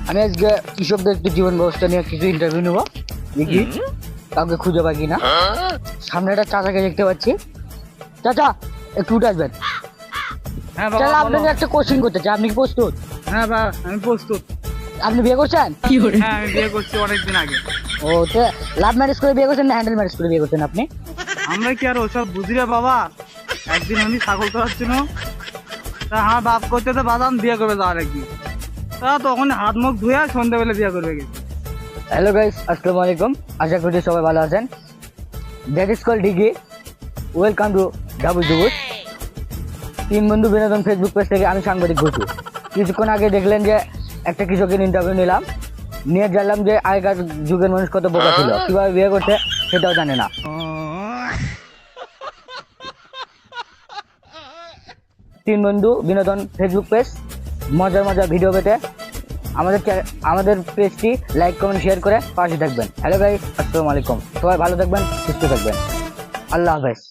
আমি আজকে কৃষকদের একটু জীবন ব্যবস্থা নিয়ে কিছু ইন্টারভিউ নেবো, দেখি কাউকে খুঁজে পাই কিনা। সামনে একটা চাচাকে দেখতে পাচ্ছি। চাচা একটু উঠে আসবেন। হ্যাঁ চাচা বাবা, আপনাকে একটা কোশ্চেন করতে চাই, আপনি কি প্রস্তুত? হ্যাঁ বাবা, আমি প্রস্তুত। আপনি বিয়ে করছেন? হ্যাঁ, আমি বিয়ে করছি অনেকদিন আগে। ও তো লাভ ম্যারেজ করে বিয়ে করছেন না হ্যান্ডেল ম্যারেজ করে বিয়ে করছেন আপনি? আমরা কি আর ওসব বুঝি রে বাবা। একদিন আমি ছাগল চড়াচ্ছিল, তা আমার বাপ করতে তো বাদাম বিয়ে করবে যাওয়ার একদিন, তা তখন হাত মুখ ধুয়ে সন্ধ্যাবেলা বিয়ে করবে গেছে। হ্যালো গাইস, আসসালামু আলাইকুম। আশা করি সবাই ভালো আছেন। দ্যাট ইজ কল ডিগ্রি। ওয়েলকাম টু ডাবল জুবুস। তিন বন্ধু বিনোদন ফেসবুক পেজ থেকে আমি সাংবাদিক ঘুষু। কিছুক্ষণ আগে দেখলেন যে একটা কৃষকের ইন্টারভিউ নিলাম, নিয়ে জানলাম যে আগেকার যুগের মানুষ কত বোকা ছিল, কিভাবে বিয়ে করতে সেটাও জানে না। তিন বন্ধু বিনোদন ফেসবুক পেজ, মজার মজার ভিডিও পেতে আমাদের পেজটি লাইক কমেন্ট শেয়ার করে পাশে থাকবেন। হ্যালো গাইস, আসসালামু আলাইকুম। সবাই ভালো থাকবেন, সুস্থ থাকবেন। আল্লাহ হাফেজ।